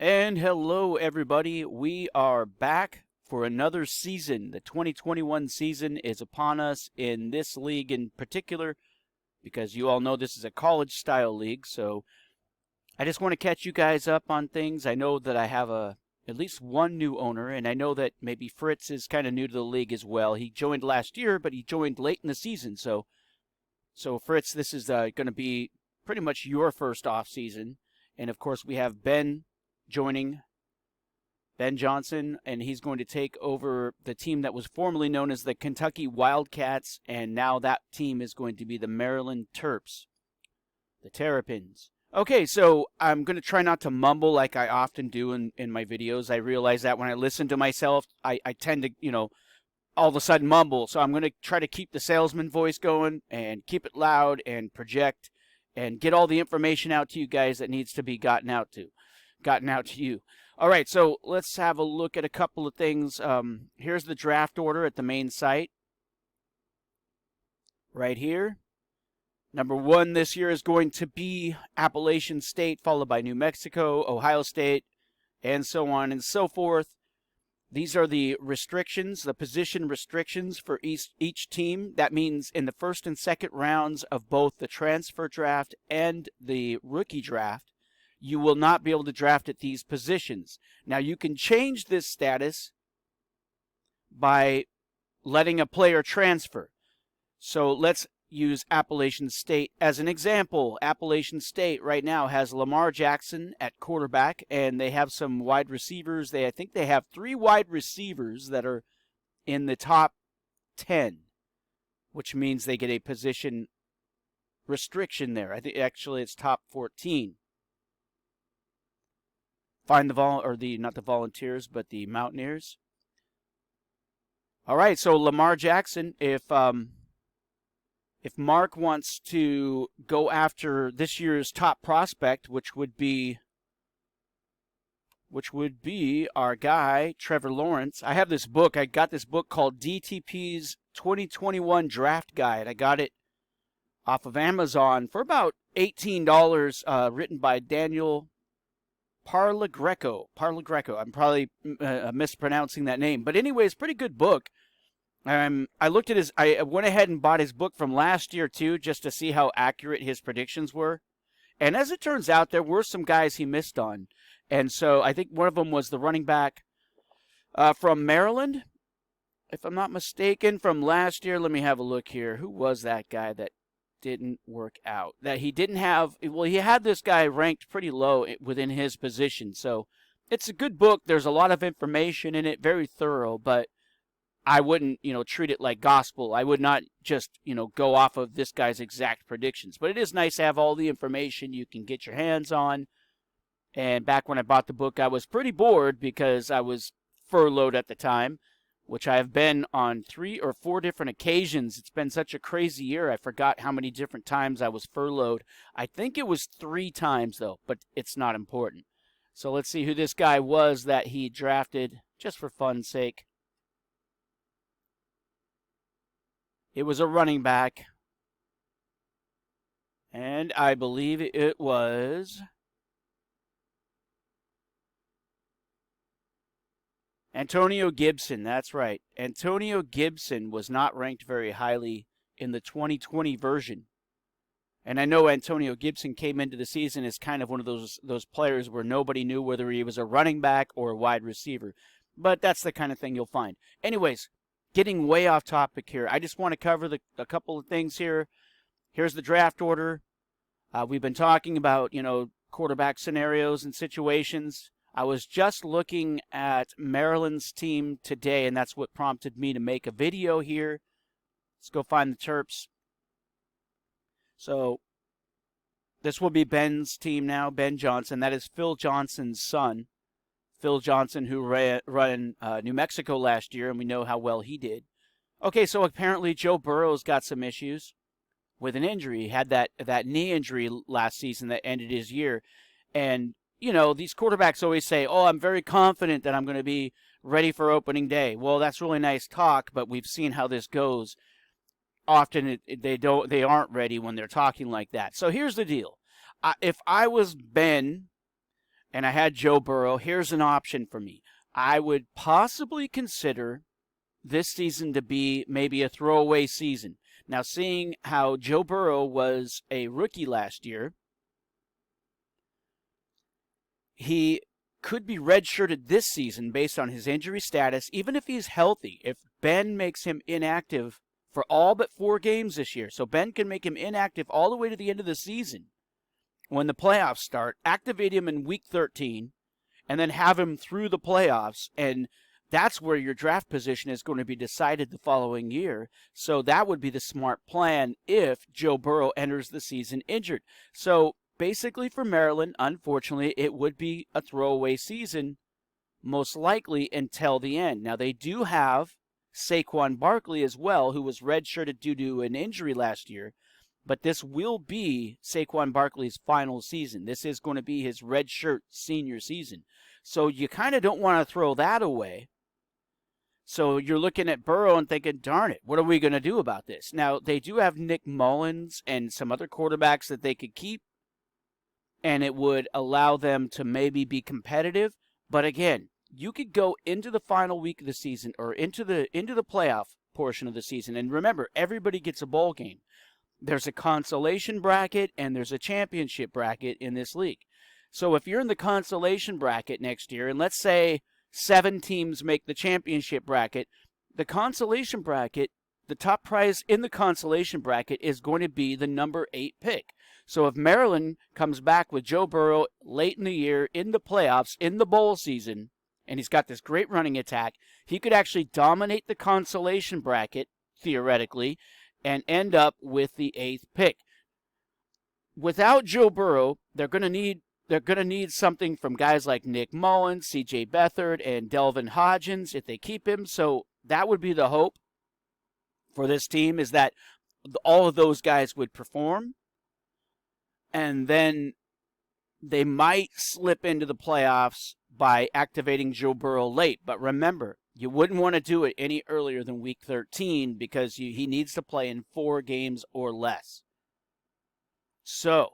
And hello, everybody. We are back for another season. The 2021 season is upon us in this league in particular, because you all know this is a college style league. So I just want to catch you guys up on things. I know that I have at least one new owner, and I know that maybe Fritz is kind of new to the league as well. He joined last year, but he joined late in the season. So Fritz, this is going to be pretty much your first off season. And of course, we have Ben joining, Ben Johnson, and he's going to take over the team that was formerly known as the Kentucky Wildcats, and now that team is going to be the Maryland Terps, the Terrapins. Okay, so I'm going to try not to mumble like I often do in my videos. I realize that when I listen to myself, I tend to, all of a sudden mumble. So I'm going to try to keep the salesman voice going and keep it loud and project and get all the information out to you guys that needs to be gotten out to you. All right, so let's have a look at a couple of things. Here's the draft order at the main site. Right here. Number 1 this year is going to be Appalachian State, followed by New Mexico, Ohio State, and so on and so forth. These are the restrictions, the position restrictions for each team. That means in the first and second rounds of both the transfer draft and the rookie draft, you will not be able to draft at these positions. Now, you can change this status by letting a player transfer. So let's use Appalachian State as an example. Appalachian State right now has Lamar Jackson at quarterback, and they have some wide receivers. I think they have 3 wide receivers that are in the top 10, which means they get a position restriction there. I think actually it's top 14. Find not the Volunteers, but the Mountaineers. All right, so Lamar Jackson, if Mark wants to go after this year's top prospect, which would be our guy Trevor Lawrence. I have this book. I got this book called DTP's 2021 Draft Guide. I got it off of Amazon for about $18, written by Daniel Parlagreco. I'm probably mispronouncing that name. But anyways, pretty good book. I looked at I went ahead and bought his book from last year too, just to see how accurate his predictions were. And as it turns out, there were some guys he missed on. And so I think one of them was the running back from Maryland, if I'm not mistaken, from last year. Let me have a look here. Who was that guy that didn't work out? That he didn't have, well, he had this guy ranked pretty low within his position. So it's a good book. There's a lot of information in it, very thorough, but I wouldn't, treat it like gospel. I would not just, go off of this guy's exact predictions. But it is nice to have all the information you can get your hands on. And back when I bought the book, I was pretty bored because I was furloughed at the time, which I have been on 3 or 4 different occasions. It's been such a crazy year. I forgot how many different times I was furloughed. I think it was 3 times, though, but it's not important. So let's see who this guy was that he drafted, just for fun's sake. It was a running back, and I believe it was Antonio Gibson. That's right. Antonio Gibson was not ranked very highly in the 2020 version. And I know Antonio Gibson came into the season as kind of one of those players where nobody knew whether he was a running back or a wide receiver. But that's the kind of thing you'll find. Anyways, getting way off topic here. I just want to cover a couple of things here. Here's the draft order. We've been talking about, quarterback scenarios and situations. I was just looking at Maryland's team today, and that's what prompted me to make a video here. Let's go find the Terps. So this will be Ben's team now, Ben Johnson. That is Phil Johnson's son. Phil Johnson, who ran New Mexico last year, and we know how well he did. Okay, so apparently Joe Burrow's got some issues with an injury. He had that knee injury last season that ended his year. And, these quarterbacks always say, I'm very confident that I'm going to be ready for opening day. Well, that's really nice talk, but we've seen how this goes. Often they aren't ready when they're talking like that. So here's the deal. If I was Ben, and I had Joe Burrow, here's an option for me. I would possibly consider this season to be maybe a throwaway season. Now, seeing how Joe Burrow was a rookie last year, he could be redshirted this season based on his injury status, even if he's healthy. If Ben makes him inactive for all but 4 games this year, so Ben can make him inactive all the way to the end of the season. When the playoffs start, activate him in week 13, and then have him through the playoffs, and that's where your draft position is going to be decided the following year. So that would be the smart plan if Joe Burrow enters the season injured. So basically for Maryland, unfortunately, it would be a throwaway season, most likely until the end. Now, they do have Saquon Barkley as well, who was redshirted due to an injury last year. But this will be Saquon Barkley's final season. This is going to be his redshirt senior season. So you kind of don't want to throw that away. So you're looking at Burrow and thinking, darn it, what are we going to do about this? Now, they do have Nick Mullins and some other quarterbacks that they could keep, and it would allow them to maybe be competitive. But again, you could go into the final week of the season or into the playoff portion of the season. And remember, everybody gets a bowl game. There's a consolation bracket and there's a championship bracket in this league. So if you're in the consolation bracket next year, and let's say 7 teams make the championship bracket, the consolation bracket, the top prize in the consolation bracket is going to be the number 8 pick. So if Maryland comes back with Joe Burrow late in the year, in the playoffs, in the bowl season, and he's got this great running attack, he could actually dominate the consolation bracket, theoretically, and end up with the 8th pick. Without Joe Burrow, they're going to need something from guys like Nick Mullins, C.J. Beathard, and Delvin Hodgins if they keep him. So that would be the hope for this team, is that all of those guys would perform, and then they might slip into the playoffs by activating Joe Burrow late. But remember, you wouldn't want to do it any earlier than week 13 because he needs to play in 4 games or less. So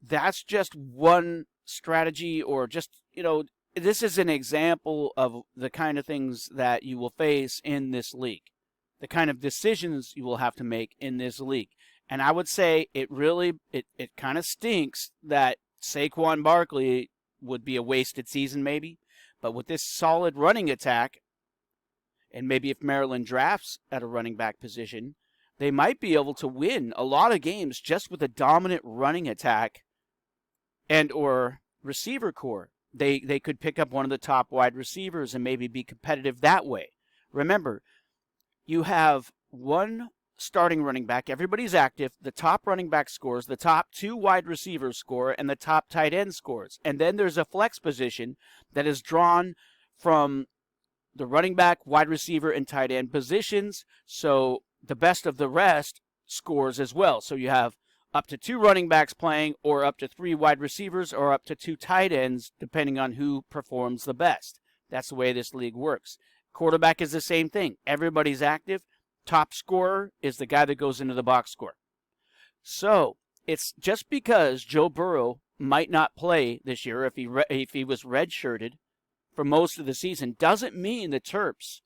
that's just one strategy, or just, this is an example of the kind of things that you will face in this league, the kind of decisions you will have to make in this league. And I would say it kind of stinks that Saquon Barkley would be a wasted season maybe. But with this solid running attack, and maybe if Maryland drafts at a running back position, they might be able to win a lot of games just with a dominant running attack and or receiver core. They could pick up one of the top wide receivers and maybe be competitive that way. Remember, you have one starting running back, everybody's active, the top running back scores, the top 2 wide receivers score, and the top tight end scores. And then there's a flex position that is drawn from the running back, wide receiver, and tight end positions. So the best of the rest scores as well. So you have up to 2 running backs playing, or up to 3 wide receivers, or up to 2 tight ends, depending on who performs the best. That's the way this league works. Quarterback is the same thing. Everybody's active. Top scorer is the guy that goes into the box score. So it's just because Joe Burrow might not play this year, if he was redshirted for most of the season, doesn't mean the Terps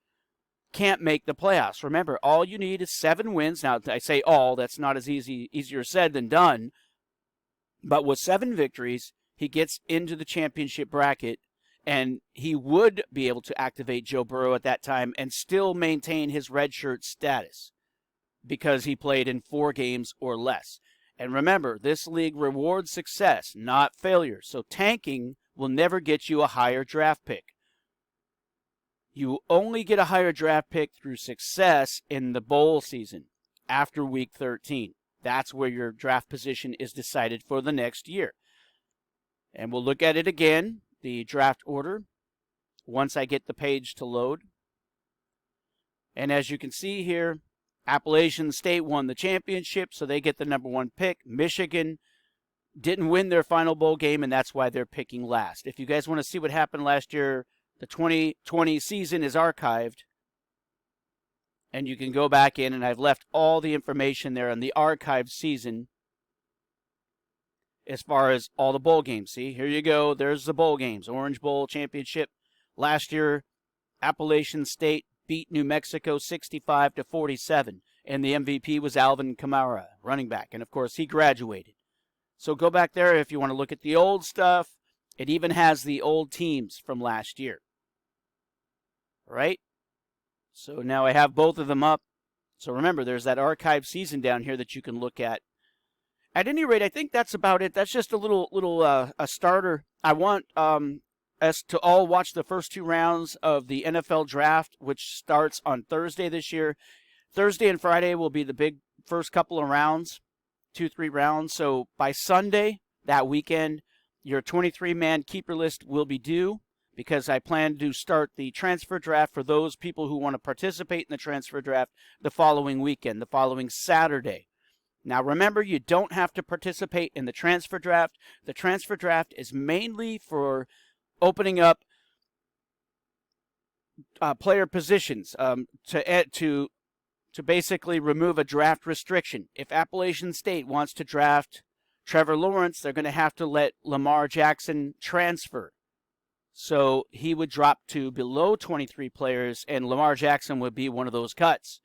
can't make the playoffs. Remember, all you need is 7 wins. Now, I say all, that's not as easier said than done. But with 7 victories, he gets into the championship bracket, and he would be able to activate Joe Burrow at that time and still maintain his redshirt status because he played in 4 games or less. And remember, this league rewards success, not failure. So tanking will never get you a higher draft pick. You only get a higher draft pick through success in the bowl season after week 13. That's where your draft position is decided for the next year. And we'll look at it again, the draft order, once I get the page to load. And as you can see here, Appalachian State won the championship, so they get the number 1 pick. Michigan didn't win their final bowl game, and that's why they're picking last. If you guys want to see what happened last year, the 2020 season is archived, and you can go back in, and I've left all the information there on the archived season. as far as all the bowl games. See, here you go. There's the bowl games. Orange Bowl championship. Last year, Appalachian State beat New Mexico 65-47. And the MVP was Alvin Kamara, running back. And, of course, he graduated. So go back there if you want to look at the old stuff. It even has the old teams from last year. All right? So now I have both of them up. So remember, there's that archive season down here that you can look at. At any rate, I think that's about it. That's just a little a starter. I want us to all watch the first 2 rounds of the NFL draft, which starts on Thursday this year. Thursday and Friday will be the big first couple of rounds, 2-3 rounds. So by Sunday, that weekend, your 23-man keeper list will be due, because I plan to start the transfer draft for those people who want to participate in the transfer draft the following weekend, the following Saturday. Now remember, you don't have to participate in the transfer draft. The transfer draft is mainly for opening up player positions to basically remove a draft restriction. If Appalachian State wants to draft Trevor Lawrence, they're going to have to let Lamar Jackson transfer. So he would drop to below 23 players, and Lamar Jackson would be one of those cuts.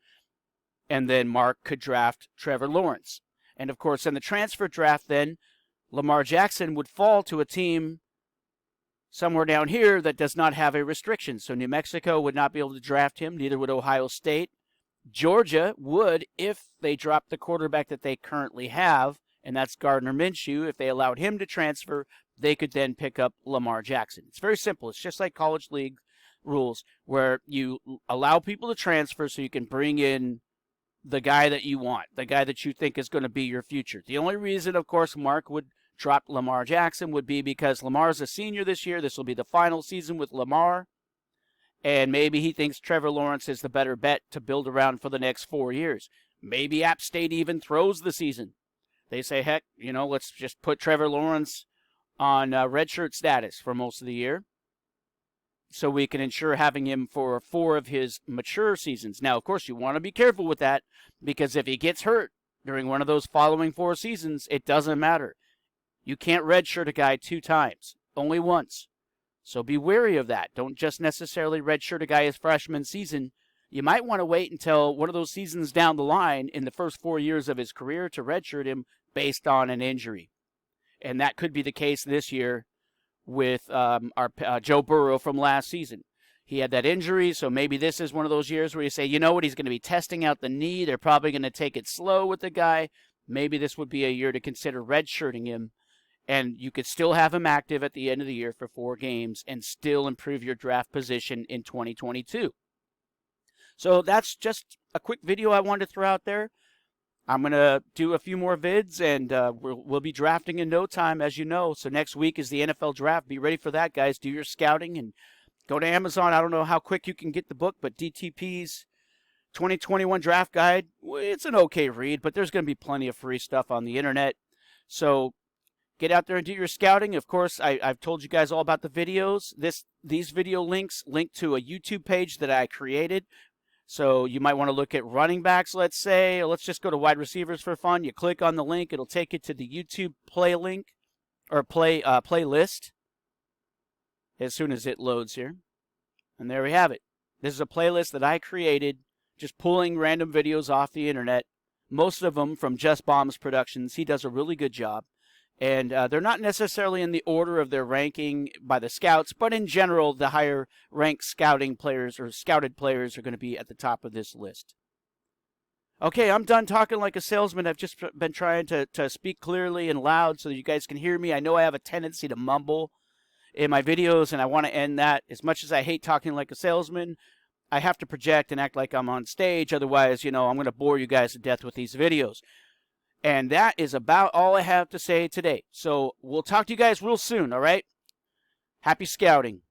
And then Mark could draft Trevor Lawrence. And, of course, in the transfer draft then, Lamar Jackson would fall to a team somewhere down here that does not have a restriction. So New Mexico would not be able to draft him, neither would Ohio State. Georgia would if they dropped the quarterback that they currently have, and that's Gardner Minshew. If they allowed him to transfer, they could then pick up Lamar Jackson. It's very simple. It's just like college league rules, where you allow people to transfer so you can bring in the guy that you want, the guy that you think is going to be your future. The only reason, of course, Mark would drop Lamar Jackson would be because Lamar's a senior this year. This will be the final season with Lamar. And maybe he thinks Trevor Lawrence is the better bet to build around for the next 4 years. Maybe App State even throws the season. They say, heck, let's just put Trevor Lawrence on redshirt status for most of the year, so we can ensure having him for 4 of his mature seasons. Now, of course, you want to be careful with that, because if he gets hurt during one of those following 4 seasons, it doesn't matter. You can't redshirt a guy 2 times, only once. So be wary of that. Don't just necessarily redshirt a guy his freshman season. You might want to wait until one of those seasons down the line in the first 4 years of his career to redshirt him based on an injury. And that could be the case this year with our Joe Burrow from last season. He had that injury, so maybe this is one of those years where you say, you know what, he's going to be testing out the knee. They're probably going to take it slow with the guy. Maybe this would be a year to consider redshirting him, and you could still have him active at the end of the year for 4 games and still improve your draft position in 2022. So that's just a quick video I wanted to throw out there. I'm going to do a few more vids, and we'll be drafting in no time, as you know. So next week is the NFL draft. Be ready for that, guys. Do your scouting and go to Amazon. I don't know how quick you can get the book, but DTP's 2021 Draft Guide, it's an okay read, but there's going to be plenty of free stuff on the internet. So get out there and do your scouting. Of course, I've told you guys all about the videos. These video links link to a YouTube page that I created. So you might want to look at running backs, let's say. Let's just go to wide receivers for fun. You click on the link. It'll take you to the YouTube play link or playlist as soon as it loads here. And there we have it. This is a playlist that I created, just pulling random videos off the internet, most of them from Just Bombs Productions. He does a really good job. And they're not necessarily in the order of their ranking by the scouts, but in general, the higher ranked scouting players or scouted players are going to be at the top of this list. Okay, I'm done talking like a salesman. I've just been trying to speak clearly and loud so that you guys can hear me. I know I have a tendency to mumble in my videos, and I want to end that. As much as I hate talking like a salesman, I have to project and act like I'm on stage. Otherwise, I'm going to bore you guys to death with these videos. And that is about all I have to say today. So we'll talk to you guys real soon, all right? Happy scouting.